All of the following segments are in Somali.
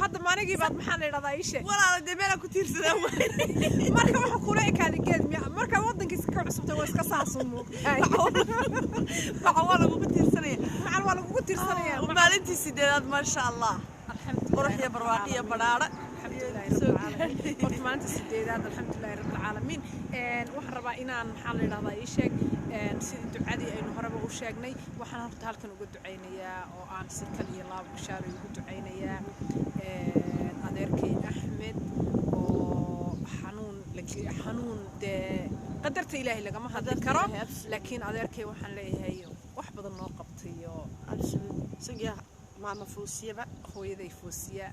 hadda maanigii baad maxaa la yiraahdaa ishe walaal deemeela ku tiirsadaa marka waxa kula ekaadi geed marka wadankiisa ka cusubtay waa iska saasumo waxa wala ugu tiirsanaya maxaa wala ugu tiirsanaya maalintii sideedaad ma sha Allah alxamdulillah qurxiyo barwaaqiyo baraara قلت ما أنت سديدات الحمد لله رب العالمين waxaan rabaa inaan maxaa la yiraahdaa ii sheeg sidii ducadii aynu horeba u sheegnay waxaan horta halkan uga duceynayaa oo aan si kaliya laabo bashaar ugu duceynayaa adeerkay Axmed oo xanuun de qadarta Ilaahay lagama hadli karo laakiin adeerkay waxaan leeyahay wax badan noo qabtay oo sugiya maama Fuusiyaba hooyaday Fuusiya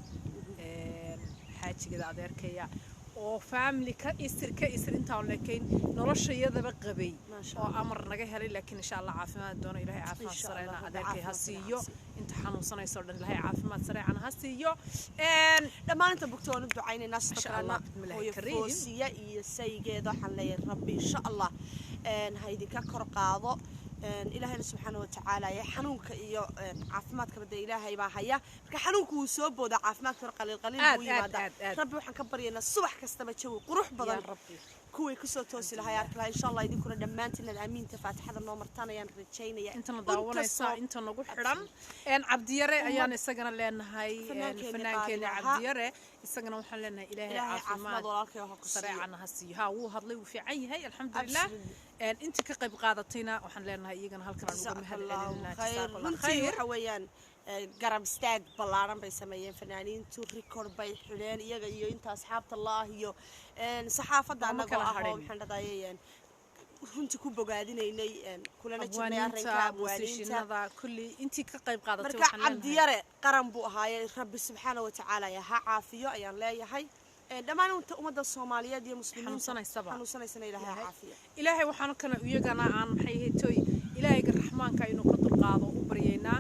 xaajigeeda adeerkaya oo family ka isir inta oo leeyahay noloshayadaba qabay oo amar naga helay laakiin insha Allah caafimaad doono Ilaahay caafimaad sareena adeerkay ha siiyo inta xanuunsanayso dhan Ilaahay caafimaad sareena ha siiyo dhamaanta bugtoon ducaynayna astaqrana Fuusiya iyo saygeeda waxaan leeyahay rabbi insha Allah haydi ka kor qaado إلهي سبحانه وتعالى يا حنونك إيو عافمات كبدا إلهي باهيا marka xanuunku uu soo booda caafimaadka qalil buu yimaada rabbi waxaan ka baryeena subax kasta ma jawi qurux badan kuwii ku soo toosi lahaa arkay insha Allah idinkuna dhamaantiin aamiinta faatixada noo martanayaan rajaynaya inta daawanaysa inta nagu xiran Cabdiyare ayaan isagana leenahay fanaankeenna Cabdiyare isagana waxaan leenahay Ilaahay caafimaad sareecana ha siiyo ha wuu hadlay uu fiican yahay alxamdulillah inta ka qayb qaadatayna waxaan leenahay iyagana halkan aan ugu mahadcelinaa khayr waxa weeyaan garab istaag balaaran bay sameeyeen fanaaniintu record bay xuleen iyaga iyo inta asxaabta Allah iyo saxaafada anaga waxaan dhadayeen runtii ku bogaadinaynay kulana jirnay arrinka abwaaniinta kulli intii ka qayb qaadatay waxaan leenahay Cabdiyare qaran buu ahaayay rabbi subhanahu wa ta'ala ya ha caafiyo ayaan leeyahay dhamaan umada Soomaaliyeed iyo muslimiinta xanuunsanaysa Ilaahay caafiyo Ilaahay waxaan kana iyagana aan maxay heetoy Ilaahayga raxmaanka inuu ka dulqaado u baryeynaa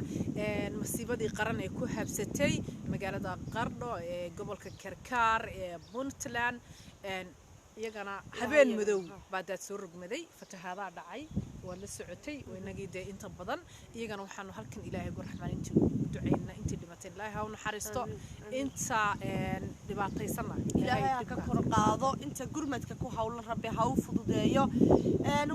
masiibadii qaran ee ku habsatay magaalada Qardho ee gobolka Karkaar ee Puntland iyagana habeen madow baadaad soo rogmaday fatahaada dhacay waa la socotay weynagii de inta badan iyagana waxaanu halkan Ilaahay ugu raxmaaninta u duceynaa intii dhimatay Ilaahay ha u naxariisto inta dhibaataysana Ilaahay ka kor qaado inta gurmadka ku hawlan rabbi ha u fududeeyo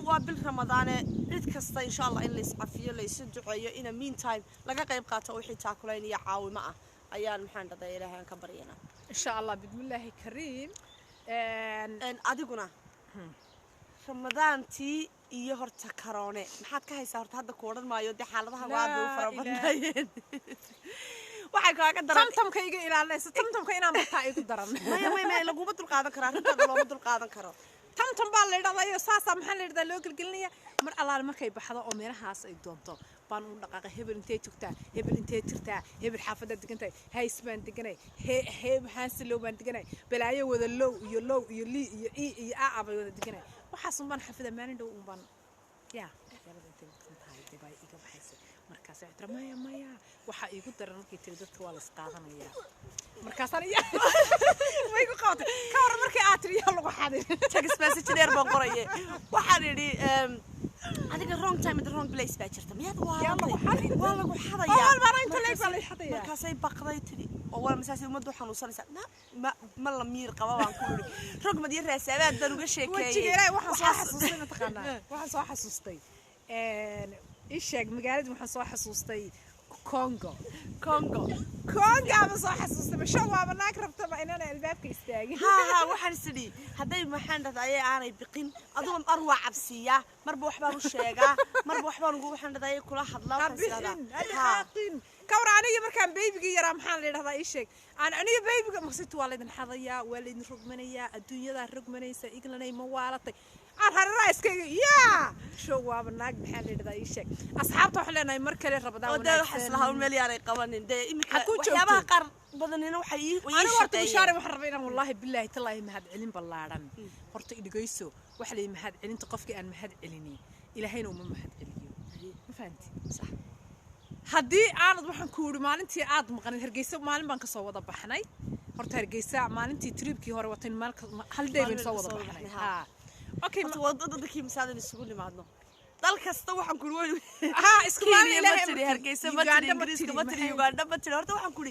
waa bil Ramadaan cid kasta insha Allah in la iscafiyo la isu duceeyo in meantime laga qayb qaato wixii taakuleyn iyo caawimo ah ayaan maxaan dhaday Ilaahay ka baryeena insha Allah bidmillaahi kariim adiguna Ramadaantii iyo horta karoone maxaad ka haysaa horta hadda ku oran maayo de xaaladaha waad u farabadnayeen waxay kaaga daran tamtamka iga ilaalinaysa tamtamka inaan bataa igu daran ma lagu dul qaadan karaa runta loo dul qaadan karo tamtam baa la yiraahdaa saasa maxaa la yiraahdaa loo gelgelinaya mar allaale markay baxdo oo meelahaas ay doonto baan u dhaqaaqay hebel intee joogtaa hebel intee jirtaa hebel xaafada degantahay hays baan deganay maxaan si loo baan deganay balaayo wada low iyo li iyo aa bay wada deganay waxaas un baan xafida maalin dhow un baan yaa galada intee degantahay dibay iga baxaysa markaas ay tramaya maya waxa igu daran markay tiri dadka waa la isqaadanaya markaas aan way ku qaatay ka hor markay aad tiri yaa lagu xaday text message dheer baan qoraye waxaan idhi adiga wrong time in the wrong place baa jirta miyaad waa lagu xadaya markaas ay baqday tiri oo wala masaasi umadu xanuunsanaysa ma la miir qaba waan ku iri rog madiir raasabaad baan uga sheekeeyay wajigeeray waxaan soo xasuustay mataqaanaa waxaan soo xasuustay isheeg magaalada waxaan soo xasuustay Congo ama soo xasuustay basho waa naag rabtaba inaan albaabka istaagin ha waxaan sidii haday maxaan dhaday aanay biqin adoo arwa cabsiya marba wax baan u sheegaa marba wax baan ugu waxaan dhaday kula hadlaa xaqin kawraaniga markaan babyga yaraa maxaan leeyahay ii sheeg aniga babyga maqsad waa leedan xadaya waa leedan rogmanaya adduunyada rogmanaysa iglanay ma waalatay aan harara iskaga show waa naag maxaan leeyahay ii sheeg asxaabta waxaan leenahay mar kale Ramadaan wada wax islaha meel yaanay qabanin de imika waxyaabaha qaar badanina waxay ii shaqeeyeen bishaare waxaan rabaa inaan wallahi billahi tallaahi mahad celin ballaaran horta idhageyso wax leey mahad celinta qofkii aan mahad celinin ilaahayna uma mahad celiyo ma fahanti sax haddii aanad waxaan ku yiri maalintii aad maqanay Hargeysa maalin baan ka soo wada baxnay horta Hargeysa maalintii tripkii hore watan hal day baan soo wada baxnay okay wadadkii misaadan isugu nimaadno dal kasta waxaan ku isku ilaahay Hargeysa ma tiri Ingiriiska ma tiri Uganda ma tiri horta waxaan ku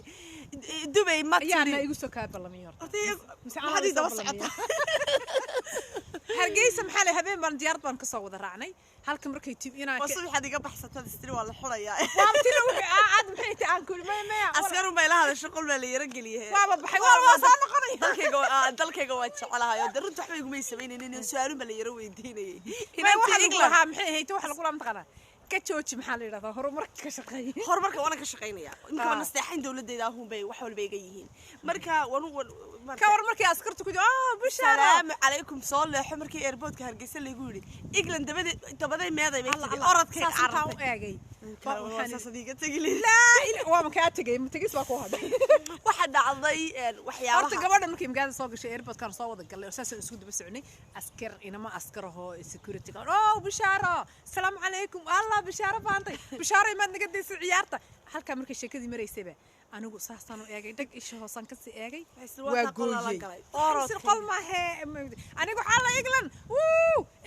dubay ma ayaana igu soo kaa balamiyo hadii daba socota hargeysa maxaa leh habeen baan diyaarad baan ka soo wada raacnay halka markay tib inaa wasu waxaad iga baxsatay istiri waa la xulayaa waabtina wixii aad maxay tahay aan kulmay ma askaru ma ilaha shaqo la yara galiyay waaba baxay waa soo noqonay dalkayga waa jecelahay oo runta waxba igu meysamaynaynin su'aalo ma la yara weydiinayay inay waxa lagu lahaa maxay ahayd wax lagu lamtaqana ka jooji maxaa la yiraahdaa horumarka ka shaqeeyay horumarka wana ka shaqeynaya inta wana saxin dawladdeeda ahun bay wax walba iga yihiin marka ka war markii askartu ku bishaara salaamu calaykum soo leexo markii airportka Hargeysa lagu yiri England dabaday meeday bay tigi orodkay carabtay eegay waxaan sadiiga tagilay la waa ma ka tagay ma tagis waa ku haday waxa dhacday waxyaabaha horta gabadha markii magaalada soo gashay airportkan soo wada galay oo saas isku daba soconay askar inama askaraho security ka bishaara salaamu calaykum allah bishaara baantay bishaara imaad naga deysay ciyaarta halka markii sheekadii maraysayba anigu saasaan u eegay dhag isha hoosan ka sii eegay waa gooyay si qol ma he anigu xala England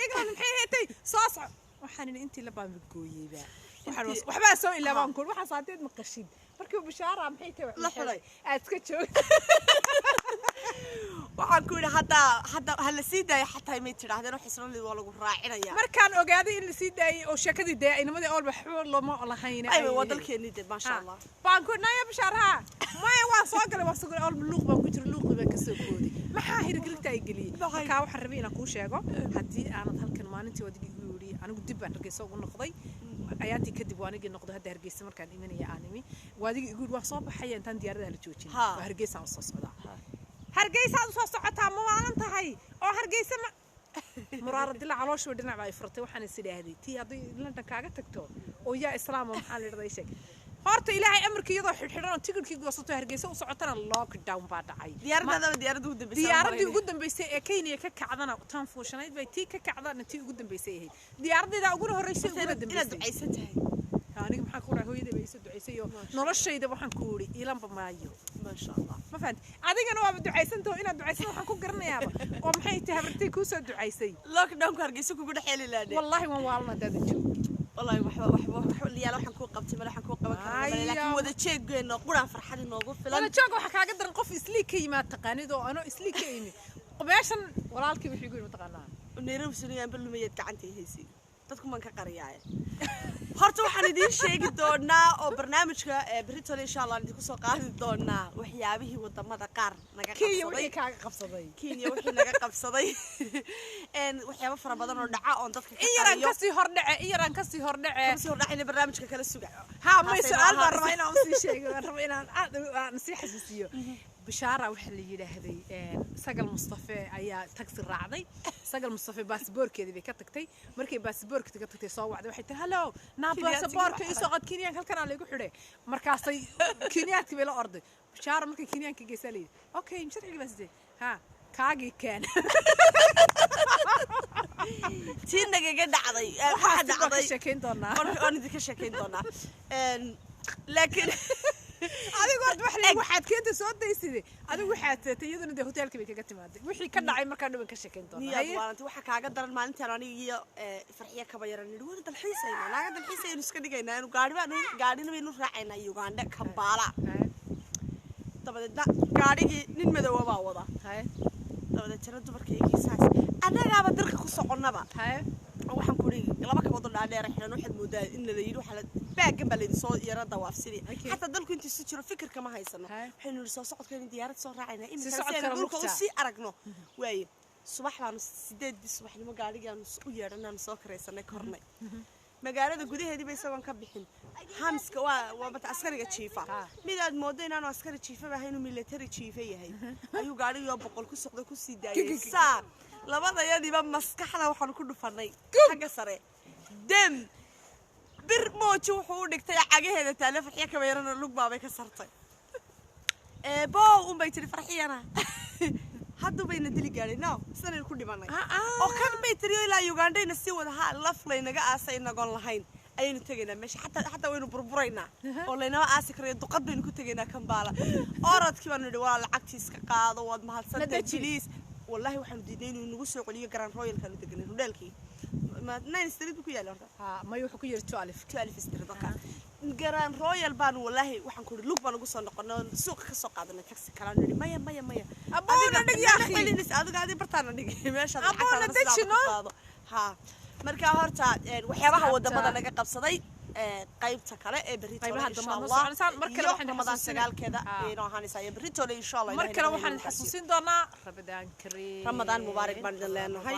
England maxay heetay saas waxaan intii la baan gooyayba waxba soo ilaabaan ku waxa saadeed ma qashin markii bishaara maxay tahay la xulay aad ka joog waxaan ku yiri hadda hal sii daay xataa may tirahdeen wax isla waa lagu raacinaya markaan ogaaday in la sii daayay oo sheekadii deeynimada oo waxba lama lahayn ay wadalkeeni dib ma sha Allah baan ku naaya bishaara ma waa soo galay waa soo galay oo luuq baan ku jiro luuqi baan ka soo kooday maxaa hirgelta ay galiyay marka waxa rabay inaan ku sheego hadii aanad halkan maalintii wadiga igu yiri anigu dib baan Hargeysa ugu noqday ayaantii kadib waanigi noqdo hadda Hargeysa markaan imanaya aanimi wadiga igu waa soo baxay intaan diyaaradaha la joojin waa Hargeysa aan soo socdaa Hargeysa soo socotaa ma waalan tahay oo Hargeysa ma muraaradila caloosho dhinac ay furtay waxaan is idhaahdey tii hadii London kaaga tagto oo yaa islaam maxaa la yiraahdaa sheeg horta ilaahay amarkii iyadoo xidhan tigirkii goosato Hargeysa u socotana lockdown baa dhacay diyaaradii ugu dambeysay ee Kenya ka kacdana tan fuushanayd bay tii ka kacdana tii ugu dambeysay ahayd diyaaradda ugu horeysay ugu dambeysay ducaysan tahay aniga maxaa ku raahay hooyada bay soo ducaysay oo noloshayda waxaan ku wuri ilanba maayo ma sha Allah ma fahanti adigana waa ducaysantahay inaad ducaysan waxaan ku garanayaaba oo maxay tahay habartay ku soo ducaysay lockdown ka Hargeysa kugu dhaxeeli laadey wallahi waan waalna dad joog wallahi wax liyaal waxaan ku qabtay mala waxaan ku qaban karaa laakiin wada jeeggeeno quraan farxad inoogu filan wada jeeg waxa kaaga daran qof isliig ka yimaad taqaanid oo ano isliig ka yimi meeshan walaalkii wixii igu yimid taqaanaa Nairobi suniyaan ballumayad gacanta haysi dadku man ka qariyay horta waxaan idin sheegi doonaa oo barnaamijka Britain insha Allah idinku soo qaadi doonaa waxyaabihii wadamada qaar naga qabsaday Kenya wixii naga qabsaday waxyaabo fara badan oo dhaca oo dadka ka qariyo Iran ka sii hordhace barnaamijka kala suga ma su'aal baan rabaa inaan sii sheego rabaa inaan sii xasuusiyo bishaara waxa la yiraahday sagal Mustafa ayaa taxi raacday sagal Mustafa baasaboorkeedii bay ka tagtay markay baasaboorka ka tagtay soo wacday waxay tahay hello na baasaboorka ii soo qad Kenya halkan aan lagu xidhay markaasay Kenyaadkii bay la orday bishaara markay Kenyaanka geesalay okay sharciga baasde kaagi kan tiin naga dhacday waxa dhacday sheekeyn doonaa aan idin ka sheekeyn doonaa laakiin adigu waxaad keenta soo daysiday adigu waxaad taatay iyaduna hotelka bay kaga timaaday wixii ka dhacay markaa dhawan ka sheekeyn doonaa waxa kaaga daran maalintan aniga iyo farxiya kaba yaran nidhi wada dalxiisayna naga dalxiisayna iska dhigayna anu gaadhina baynu raacaynaa Uganda Kampala dabada gaadhigii nin madow baa wada dabada jira dumarkayga saas anagaaba darka ku soconaba waxaan ku leeyahay laba kabado dhaadheer xiran waxaad moodaa in la yiri waxa la baagan baa la soo yara dawaafsidi hatta dalku intii si jiro fikir kama haysano waxaynu soo socodkeen diyaarad soo raacayna in dhulka uu si aragno way subax baan 8 subaxnimo gaarigaan u yeedhanaan soo kareysanay kornay magaalada gudaheedii bay isagoon ka bixin hamska waa bata askariga chiifa midaad moodo inaan askari chiifa ahayn military chiifa yahay ayuu gaariga 100 ku socdo ku sii daayay saa labadayadiiba maskaxda waxaan ku dhufanay xagga sare dem bir moojo wuxuu dhigtay cagaheeda taale farxiya ka weerana lug baabay ka sartay boo bay tiri farxiyana hadda bayna dili gaaray no sanad ku dhimanay oo kan bay tiri ilaa Uganda ina si wada laflay naga aasay nagoon lahayn aynu tagaynaa meesha hatta waynu burburaynaa oo leena aasi kariyo duqad baynu ku tagaynaa Kampala orodkii baan nidhi waa lacagtiis ka qaado waad mahadsantahay please wallahi waxaan diiday inuu nagu soo celiyo Grand Royal kan u deganay hotelkii ma 9 street ku yaalo horta ma wuxuu ku yiri 12 street dadka Grand Royal baan wallahi waxaan ku lug baan ugu soo noqonay suuqa ka soo qaadanay taxi kala niri maya aboona dhig yaa akhi adiga adii bartaan dhig meesha aboona dejino ha marka horta waxyaabaha wadamada naga qabsaday qaybta kale ee berrito insha Allah markale waxaan Ramadan sagaalkeeda inoo ahaanaysaa berrito insha Allah markale waxaan xasuusin doonaa Ramadan Kareem Ramadan mubaarak baan leenahay